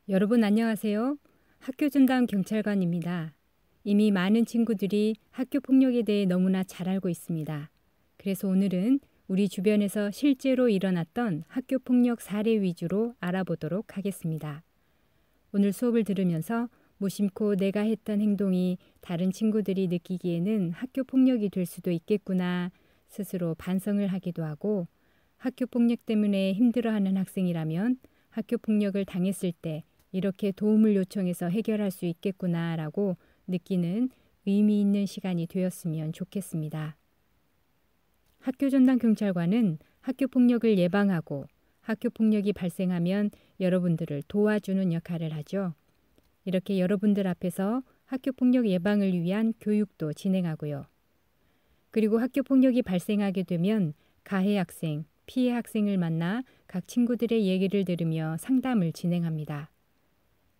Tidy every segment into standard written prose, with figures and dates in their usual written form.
여러분 안녕하세요. 학교전담 경찰관입니다. 이미 많은 친구들이 학교 폭력에 대해 너무나 잘 알고 있습니다. 그래서 오늘은 우리 주변에서 실제로 일어났던 학교 폭력 사례 위주로 알아보도록 하겠습니다. 오늘 수업을 들으면서 무심코 내가 했던 행동이 다른 친구들이 느끼기에는 학교 폭력이 될 수도 있겠구나 스스로 반성을 하기도 하고, 학교 폭력 때문에 힘들어하는 학생이라면 학교 폭력을 당했을 때 이렇게 도움을 요청해서 해결할 수 있겠구나라고 느끼는 의미 있는 시간이 되었으면 좋겠습니다. 학교전담 경찰관은 학교 폭력을 예방하고 학교 폭력이 발생하면 여러분들을 도와주는 역할을 하죠. 이렇게 여러분들 앞에서 학교 폭력 예방을 위한 교육도 진행하고요. 그리고 학교 폭력이 발생하게 되면 가해 학생, 피해 학생을 만나 각 친구들의 얘기를 들으며 상담을 진행합니다.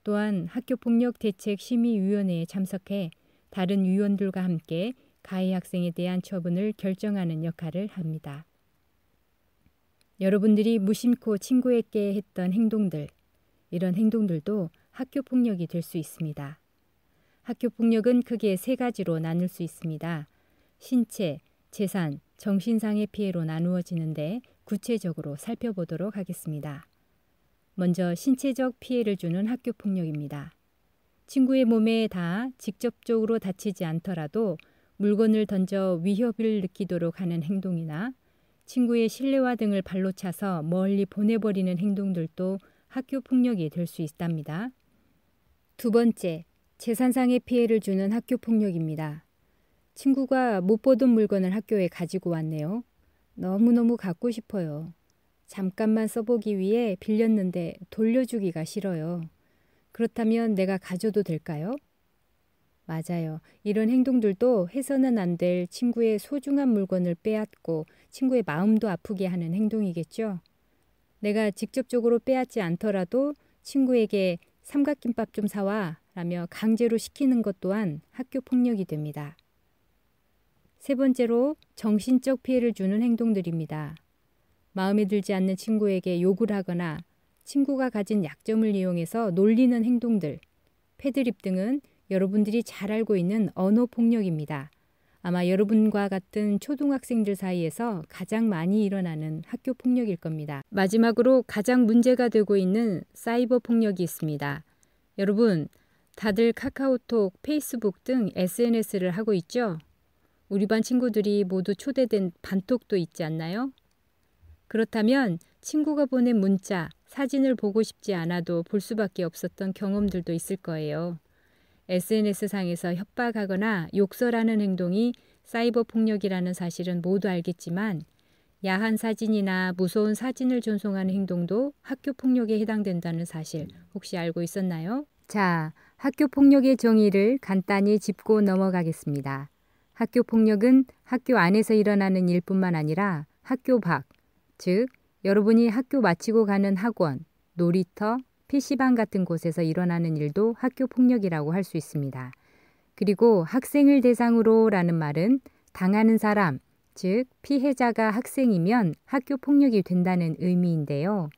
또한 학교폭력대책심의위원회에 참석해 다른 위원들과 함께 가해 학생에 대한 처분을 결정하는 역할을 합니다. 여러분들이 무심코 친구에게 했던 행동들, 이런 행동들도 학교폭력이 될 수 있습니다. 학교폭력은 크게 세 가지로 나눌 수 있습니다. 신체, 재산, 정신상의 피해로 나누어지는데 구체적으로 살펴보도록 하겠습니다. 먼저 신체적 피해를 주는 학교 폭력입니다. 친구의 몸에 다 직접적으로 다치지 않더라도 물건을 던져 위협을 느끼도록 하는 행동이나 친구의 실내화 등을 발로 차서 멀리 보내버리는 행동들도 학교 폭력이 될 수 있답니다. 두 번째, 재산상의 피해를 주는 학교 폭력입니다. 친구가 못 보던 물건을 학교에 가지고 왔네요. 너무너무 갖고 싶어요. 잠깐만 써보기 위해 빌렸는데 돌려주기가 싫어요. 그렇다면 내가 가져도 될까요? 맞아요. 이런 행동들도 해서는 안 될 친구의 소중한 물건을 빼앗고 친구의 마음도 아프게 하는 행동이겠죠. 내가 직접적으로 빼앗지 않더라도 친구에게 삼각김밥 좀 사와 라며 강제로 시키는 것 또한 학교 폭력이 됩니다. 세 번째로 정신적 피해를 주는 행동들입니다. 마음에 들지 않는 친구에게 욕을 하거나 친구가 가진 약점을 이용해서 놀리는 행동들, 패드립 등은 여러분들이 잘 알고 있는 언어폭력입니다. 아마 여러분과 같은 초등학생들 사이에서 가장 많이 일어나는 학교 폭력일 겁니다. 마지막으로 가장 문제가 되고 있는 사이버 폭력이 있습니다. 여러분, 다들 카카오톡, 페이스북 등 SNS를 하고 있죠? 우리 반 친구들이 모두 초대된 반톡도 있지 않나요? 그렇다면 친구가 보낸 문자, 사진을 보고 싶지 않아도 볼 수밖에 없었던 경험들도 있을 거예요. SNS상에서 협박하거나 욕설하는 행동이 사이버 폭력이라는 사실은 모두 알겠지만 야한 사진이나 무서운 사진을 전송하는 행동도 학교 폭력에 해당된다는 사실 혹시 알고 있었나요? 자, 학교 폭력의 정의를 간단히 짚고 넘어가겠습니다. 학교 폭력은 학교 안에서 일어나는 일뿐만 아니라 학교 밖, 즉 여러분이 학교 마치고 가는 학원, 놀이터, PC방 같은 곳에서 일어나는 일도 학교 폭력이라고 할 수 있습니다. 그리고 학생을 대상으로 라는 말은 당하는 사람, 즉 피해자가 학생이면 학교 폭력이 된다는 의미인데요.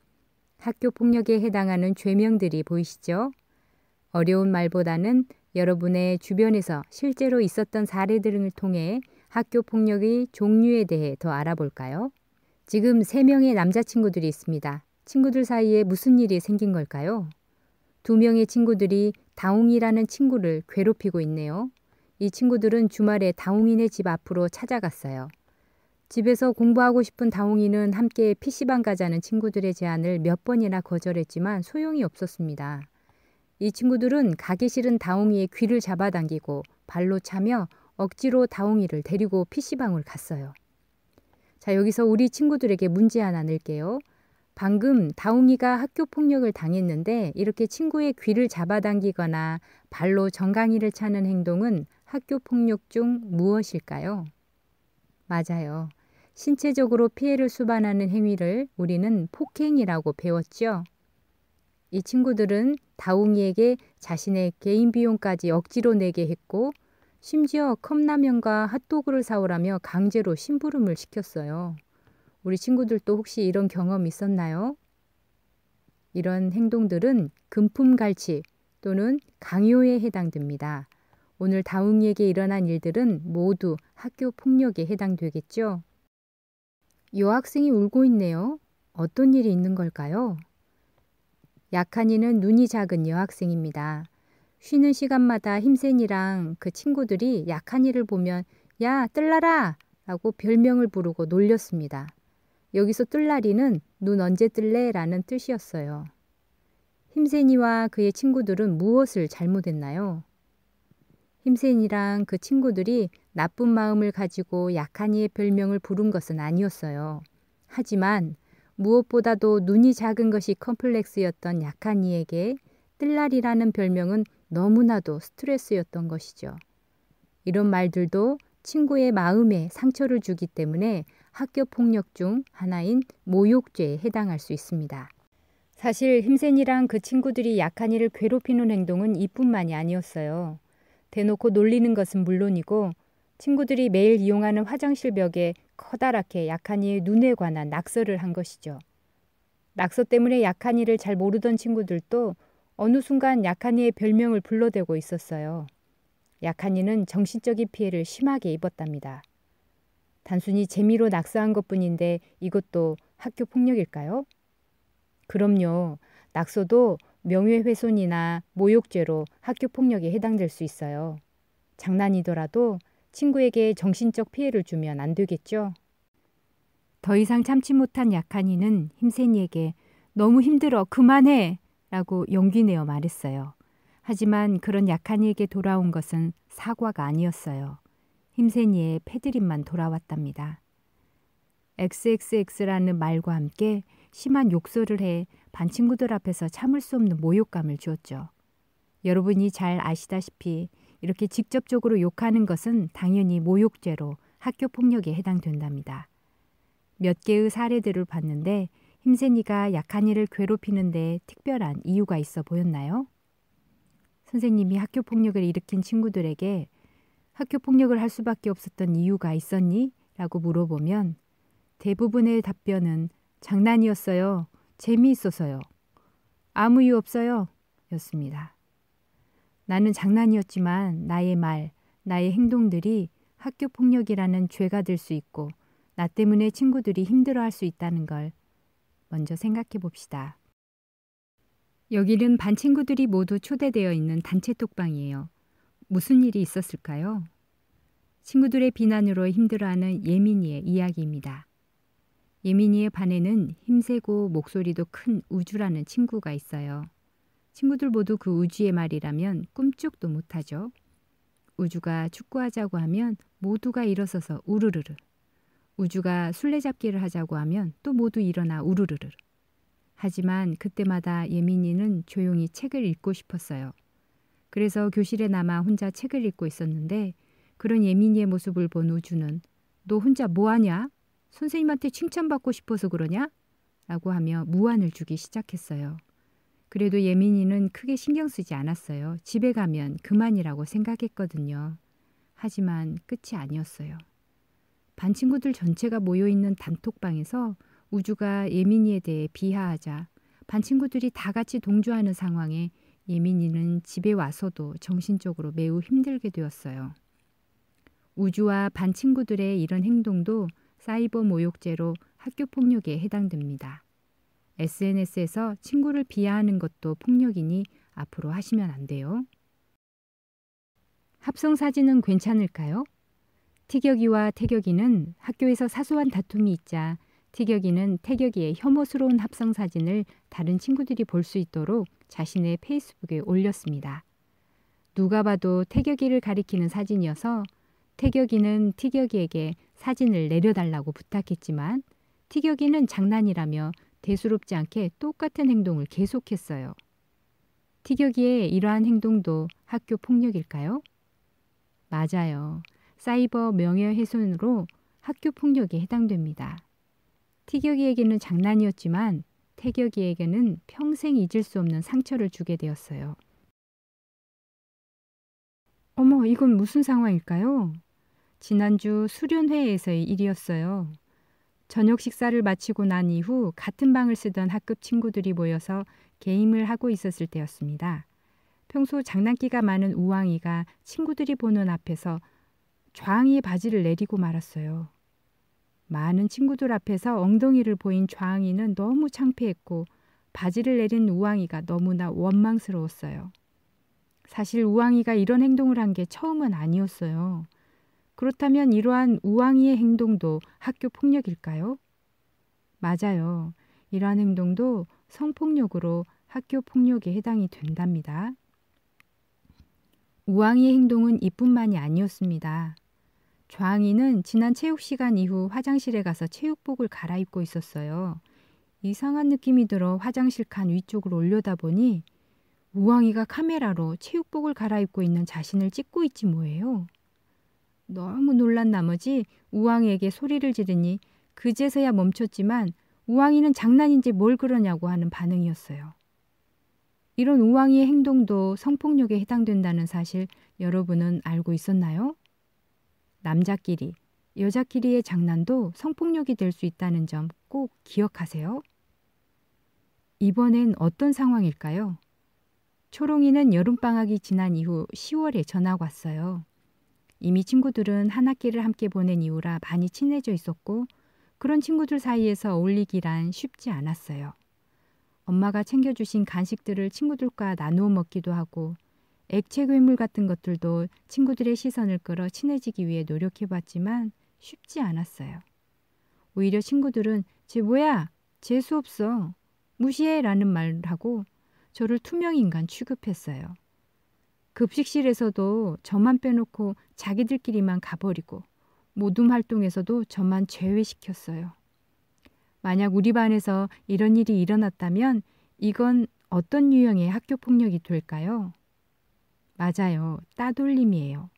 학교 폭력에 해당하는 죄명들이 보이시죠? 어려운 말보다는 여러분의 주변에서 실제로 있었던 사례들을 통해 학교 폭력의 종류에 대해 더 알아볼까요? 지금 3명의 남자친구들이 있습니다. 친구들 사이에 무슨 일이 생긴 걸까요? 2명의 친구들이 다웅이라는 친구를 괴롭히고 있네요. 이 친구들은 주말에 다웅이네 집 앞으로 찾아갔어요. 집에서 공부하고 싶은 다웅이는 함께 PC방 가자는 친구들의 제안을 몇 번이나 거절했지만 소용이 없었습니다. 이 친구들은 가기 싫은 다웅이의 귀를 잡아당기고 발로 차며 억지로 다웅이를 데리고 PC방을 갔어요. 자, 여기서 우리 친구들에게 문제 하나 낼게요. 방금 다웅이가 학교 폭력을 당했는데 이렇게 친구의 귀를 잡아당기거나 발로 정강이를 차는 행동은 학교 폭력 중 무엇일까요? 맞아요. 신체적으로 피해를 수반하는 행위를 우리는 폭행이라고 배웠죠. 이 친구들은 다웅이에게 자신의 개인 비용까지 억지로 내게 했고 심지어 컵라면과 핫도그를 사오라며 강제로 심부름을 시켰어요. 우리 친구들도 혹시 이런 경험 있었나요? 이런 행동들은 금품갈취 또는 강요에 해당됩니다. 오늘 다웅이에게 일어난 일들은 모두 학교 폭력에 해당되겠죠? 여학생이 울고 있네요. 어떤 일이 있는 걸까요? 약한이는 눈이 작은 여학생입니다. 쉬는 시간마다 힘센이랑 그 친구들이 약한이를 보면 야, 뜰라라! 라고 별명을 부르고 놀렸습니다. 여기서 뜰라리는 눈 언제 뜰래? 라는 뜻이었어요. 힘센이와 그의 친구들은 무엇을 잘못했나요? 힘센이랑 그 친구들이 나쁜 마음을 가지고 약한이의 별명을 부른 것은 아니었어요. 하지만 무엇보다도 눈이 작은 것이 컴플렉스였던 약한이에게 뜰라리라는 별명은 너무나도 스트레스였던 것이죠. 이런 말들도 친구의 마음에 상처를 주기 때문에 학교 폭력 중 하나인 모욕죄에 해당할 수 있습니다. 사실 힘센이랑 그 친구들이 약한이를 괴롭히는 행동은 이뿐만이 아니었어요. 대놓고 놀리는 것은 물론이고 친구들이 매일 이용하는 화장실 벽에 커다랗게 약한이의 눈에 관한 낙서를 한 것이죠. 낙서 때문에 약한이를 잘 모르던 친구들도 어느 순간 약한이의 별명을 불러대고 있었어요. 약한이는 정신적인 피해를 심하게 입었답니다. 단순히 재미로 낙서한 것뿐인데 이것도 학교 폭력일까요? 그럼요. 낙서도 명예훼손이나 모욕죄로 학교 폭력에 해당될 수 있어요. 장난이더라도 친구에게 정신적 피해를 주면 안 되겠죠? 더 이상 참지 못한 약한이는 힘센이에게 너무 힘들어 그만해 라고 용기 내어 말했어요. 하지만 그런 약한이에게 돌아온 것은 사과가 아니었어요. 힘센이의 패드립만 돌아왔답니다. XXX라는 말과 함께 심한 욕설을 해 반 친구들 앞에서 참을 수 없는 모욕감을 주었죠. 여러분이 잘 아시다시피 이렇게 직접적으로 욕하는 것은 당연히 모욕죄로 학교 폭력에 해당된답니다. 몇 개의 사례들을 봤는데 힘센이가 약한이를 괴롭히는데 특별한 이유가 있어 보였나요? 선생님이 학교 폭력을 일으킨 친구들에게 학교 폭력을 할 수밖에 없었던 이유가 있었니? 라고 물어보면 대부분의 답변은 장난이었어요. 재미있어서요. 아무 이유 없어요. 였습니다. 나는 장난이었지만 나의 말, 나의 행동들이 학교 폭력이라는 죄가 될 수 있고 나 때문에 친구들이 힘들어할 수 있다는 걸 먼저 생각해 봅시다. 여기는 반 친구들이 모두 초대되어 있는 단체 톡방이에요. 무슨 일이 있었을까요? 친구들의 비난으로 힘들어하는 예민이의 이야기입니다. 예민이의 반에는 힘세고 목소리도 큰 우주라는 친구가 있어요. 친구들 모두 그 우주의 말이라면 꿈쩍도 못하죠. 우주가 축구하자고 하면 모두가 일어서서 우르르르. 우주가 술래잡기를 하자고 하면 또 모두 일어나 우르르르. 하지만 그때마다 예민이는 조용히 책을 읽고 싶었어요. 그래서 교실에 남아 혼자 책을 읽고 있었는데 그런 예민이의 모습을 본 우주는 너 혼자 뭐하냐? 선생님한테 칭찬받고 싶어서 그러냐? 라고 하며 무안을 주기 시작했어요. 그래도 예민이는 크게 신경 쓰지 않았어요. 집에 가면 그만이라고 생각했거든요. 하지만 끝이 아니었어요. 반 친구들 전체가 모여있는 단톡방에서 우주가 예민이에 대해 비하하자 반 친구들이 다 같이 동조하는 상황에 예민이는 집에 와서도 정신적으로 매우 힘들게 되었어요. 우주와 반 친구들의 이런 행동도 사이버 모욕죄로 학교 폭력에 해당됩니다. SNS에서 친구를 비하하는 것도 폭력이니 앞으로 하시면 안 돼요. 합성 사진은 괜찮을까요? 티격이와 태격이는 학교에서 사소한 다툼이 있자 티격이는 태격이의 혐오스러운 합성 사진을 다른 친구들이 볼 수 있도록 자신의 페이스북에 올렸습니다. 누가 봐도 태격이를 가리키는 사진이어서 태격이는 티격이에게 사진을 내려달라고 부탁했지만 티격이는 장난이라며 대수롭지 않게 똑같은 행동을 계속했어요. 티격이의 이러한 행동도 학교 폭력일까요? 맞아요. 사이버 명예훼손으로 학교 폭력에 해당됩니다. 티격이에게는 장난이었지만 태격이에게는 평생 잊을 수 없는 상처를 주게 되었어요. 어머, 이건 무슨 상황일까요? 지난주 수련회에서의 일이었어요. 저녁 식사를 마치고 난 이후 같은 방을 쓰던 학급 친구들이 모여서 게임을 하고 있었을 때였습니다. 평소 장난기가 많은 우왕이가 친구들이 보는 앞에서 좌앙이의 바지를 내리고 말았어요. 많은 친구들 앞에서 엉덩이를 보인 좌앙이는 너무 창피했고 바지를 내린 우왕이가 너무나 원망스러웠어요. 사실 우왕이가 이런 행동을 한 게 처음은 아니었어요. 그렇다면 이러한 우왕이의 행동도 학교 폭력일까요? 맞아요. 이러한 행동도 성폭력으로 학교 폭력에 해당이 된답니다. 우왕이의 행동은 이뿐만이 아니었습니다. 좌앙이는 지난 체육 시간 이후 화장실에 가서 체육복을 갈아입고 있었어요. 이상한 느낌이 들어 화장실 칸 위쪽으로 올려다보니 우왕이가 카메라로 체육복을 갈아입고 있는 자신을 찍고 있지 뭐예요. 너무 놀란 나머지 우왕이에게 소리를 지르니 그제서야 멈췄지만 우왕이는 장난인지 뭘 그러냐고 하는 반응이었어요. 이런 우왕이의 행동도 성폭력에 해당된다는 사실 여러분은 알고 있었나요? 남자끼리, 여자끼리의 장난도 성폭력이 될 수 있다는 점 꼭 기억하세요. 이번엔 어떤 상황일까요? 초롱이는 여름방학이 지난 이후 10월에 전화가 왔어요. 이미 친구들은 한 학기를 함께 보낸 이후라 많이 친해져 있었고 그런 친구들 사이에서 어울리기란 쉽지 않았어요. 엄마가 챙겨주신 간식들을 친구들과 나누어 먹기도 하고 액체 괴물 같은 것들도 친구들의 시선을 끌어 친해지기 위해 노력해봤지만 쉽지 않았어요. 오히려 친구들은 쟤 뭐야? 재수 없어. 무시해 라는 말을 하고 저를 투명인간 취급했어요. 급식실에서도 저만 빼놓고 자기들끼리만 가버리고 모둠 활동에서도 저만 제외시켰어요. 만약 우리 반에서 이런 일이 일어났다면 이건 어떤 유형의 학교 폭력이 될까요? 맞아요. 따돌림이에요.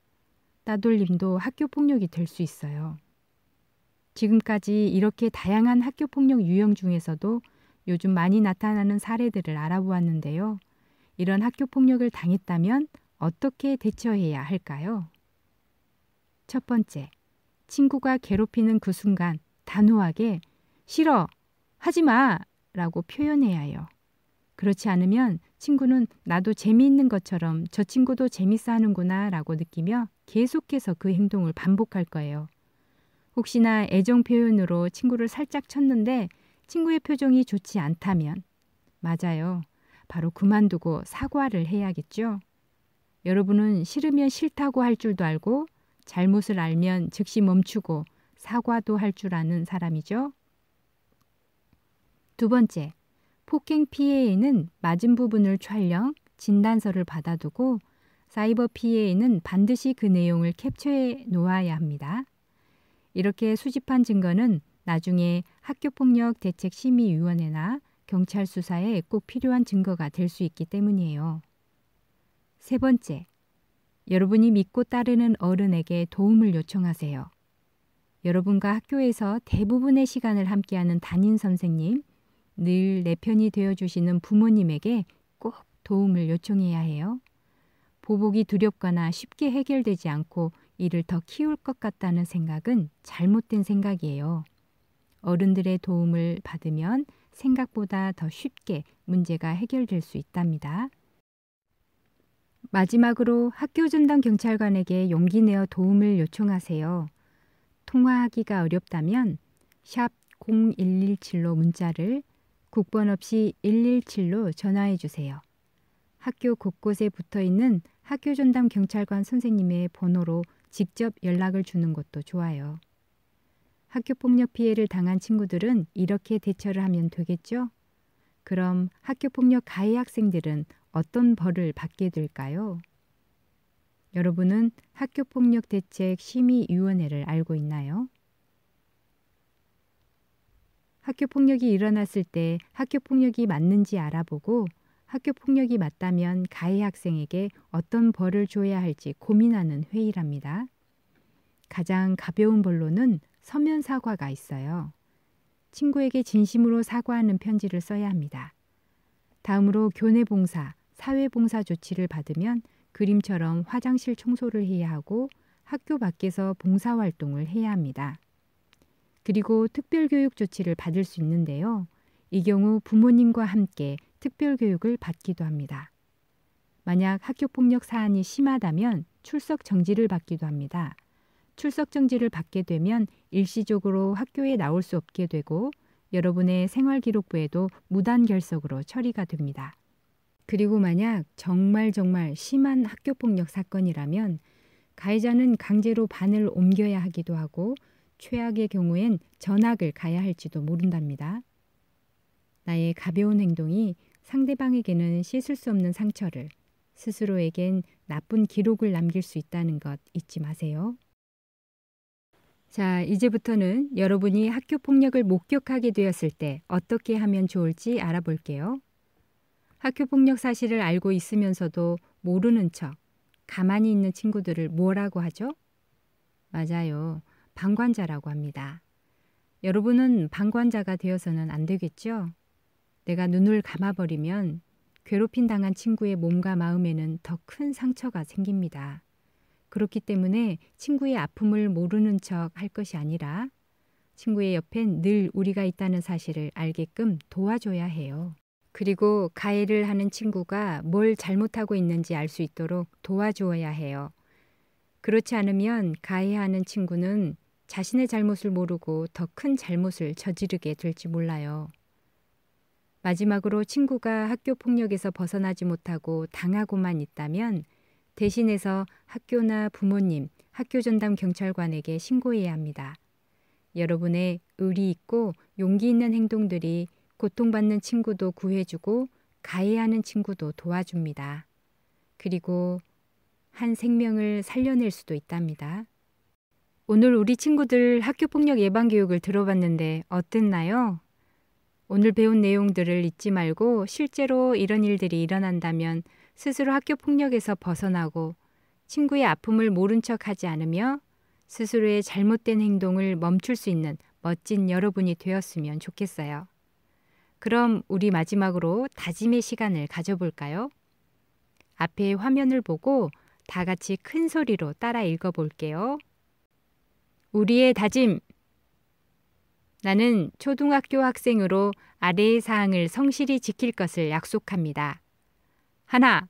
따돌림도 학교 폭력이 될 수 있어요. 지금까지 이렇게 다양한 학교 폭력 유형 중에서도 요즘 많이 나타나는 사례들을 알아보았는데요. 이런 학교 폭력을 당했다면 어떻게 대처해야 할까요? 첫 번째, 친구가 괴롭히는 그 순간 단호하게 싫어, 하지 마! 라고 표현해야 해요. 그렇지 않으면 친구는 나도 재미있는 것처럼 저 친구도 재밌어 하는구나 라고 느끼며 계속해서 그 행동을 반복할 거예요. 혹시나 애정 표현으로 친구를 살짝 쳤는데 친구의 표정이 좋지 않다면 맞아요. 바로 그만두고 사과를 해야겠죠. 여러분은 싫으면 싫다고 할 줄도 알고 잘못을 알면 즉시 멈추고 사과도 할 줄 아는 사람이죠. 두 번째, 폭행 피해에는 맞은 부분을 촬영, 진단서를 받아두고 사이버 피해에는 반드시 그 내용을 캡처해 놓아야 합니다. 이렇게 수집한 증거는 나중에 학교폭력대책심의위원회나 경찰 수사에 꼭 필요한 증거가 될 수 있기 때문이에요. 세 번째, 여러분이 믿고 따르는 어른에게 도움을 요청하세요. 여러분과 학교에서 대부분의 시간을 함께하는 담임 선생님, 늘 내 편이 되어주시는 부모님에게 꼭 도움을 요청해야 해요. 보복이 두렵거나 쉽게 해결되지 않고 이를 더 키울 것 같다는 생각은 잘못된 생각이에요. 어른들의 도움을 받으면 생각보다 더 쉽게 문제가 해결될 수 있답니다. 마지막으로 학교 전담 경찰관에게 용기 내어 도움을 요청하세요. 통화하기가 어렵다면 샵 0117로 문자를 국번 없이 117로 전화해 주세요. 학교 곳곳에 붙어있는 학교 전담 경찰관 선생님의 번호로 직접 연락을 주는 것도 좋아요. 학교폭력 피해를 당한 친구들은 이렇게 대처를 하면 되겠죠? 그럼 학교폭력 가해 학생들은 어떤 벌을 받게 될까요? 여러분은 학교폭력대책심의위원회를 알고 있나요? 학교폭력이 일어났을 때 학교폭력이 맞는지 알아보고 학교폭력이 맞다면 가해 학생에게 어떤 벌을 줘야 할지 고민하는 회의랍니다. 가장 가벼운 벌로는 서면 사과가 있어요. 친구에게 진심으로 사과하는 편지를 써야 합니다. 다음으로 교내봉사, 사회봉사 조치를 받으면 그림처럼 화장실 청소를 해야 하고 학교 밖에서 봉사활동을 해야 합니다. 그리고 특별교육 조치를 받을 수 있는데요. 이 경우 부모님과 함께 특별교육을 받기도 합니다. 만약 학교폭력 사안이 심하다면 출석 정지를 받기도 합니다. 출석 정지를 받게 되면 일시적으로 학교에 나올 수 없게 되고 여러분의 생활기록부에도 무단 결석으로 처리가 됩니다. 그리고 만약 정말 심한 학교폭력 사건이라면 가해자는 강제로 반을 옮겨야 하기도 하고 최악의 경우엔 전학을 가야 할지도 모른답니다. 나의 가벼운 행동이 상대방에게는 씻을 수 없는 상처를, 스스로에겐 나쁜 기록을 남길 수 있다는 것 잊지 마세요. 자, 이제부터는 여러분이 학교폭력을 목격하게 되었을 때 어떻게 하면 좋을지 알아볼게요. 학교폭력 사실을 알고 있으면서도 모르는 척 가만히 있는 친구들을 뭐라고 하죠? 맞아요. 방관자라고 합니다. 여러분은 방관자가 되어서는 안 되겠죠? 내가 눈을 감아버리면 괴롭힘 당한 친구의 몸과 마음에는 더 큰 상처가 생깁니다. 그렇기 때문에 친구의 아픔을 모르는 척 할 것이 아니라 친구의 옆엔 늘 우리가 있다는 사실을 알게끔 도와줘야 해요. 그리고 가해를 하는 친구가 뭘 잘못하고 있는지 알 수 있도록 도와주어야 해요. 그렇지 않으면 가해하는 친구는 자신의 잘못을 모르고 더 큰 잘못을 저지르게 될지 몰라요. 마지막으로 친구가 학교 폭력에서 벗어나지 못하고 당하고만 있다면 대신해서 학교나 부모님, 학교 전담 경찰관에게 신고해야 합니다. 여러분의 의리 있고 용기 있는 행동들이 고통받는 친구도 구해주고 가해하는 친구도 도와줍니다. 그리고 한 생명을 살려낼 수도 있답니다. 오늘 우리 친구들 학교폭력 예방교육을 들어봤는데 어땠나요? 오늘 배운 내용들을 잊지 말고 실제로 이런 일들이 일어난다면 스스로 학교폭력에서 벗어나고 친구의 아픔을 모른 척하지 않으며 스스로의 잘못된 행동을 멈출 수 있는 멋진 여러분이 되었으면 좋겠어요. 그럼 우리 마지막으로 다짐의 시간을 가져볼까요? 앞에 화면을 보고 다 같이 큰 소리로 따라 읽어볼게요. 우리의 다짐! 나는 초등학교 학생으로 아래의 사항을 성실히 지킬 것을 약속합니다. 하나,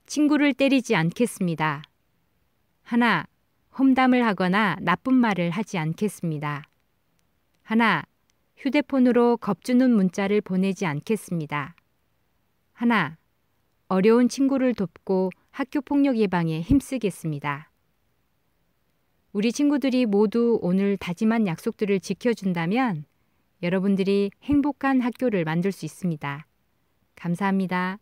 친구를 때리지 않겠습니다. 하나, 험담을 하거나 나쁜 말을 하지 않겠습니다. 하나, 휴대폰으로 겁주는 문자를 보내지 않겠습니다. 하나, 어려운 친구를 돕고 학교폭력 예방에 힘쓰겠습니다. 우리 친구들이 모두 오늘 다짐한 약속들을 지켜준다면 여러분들이 행복한 학교를 만들 수 있습니다. 감사합니다.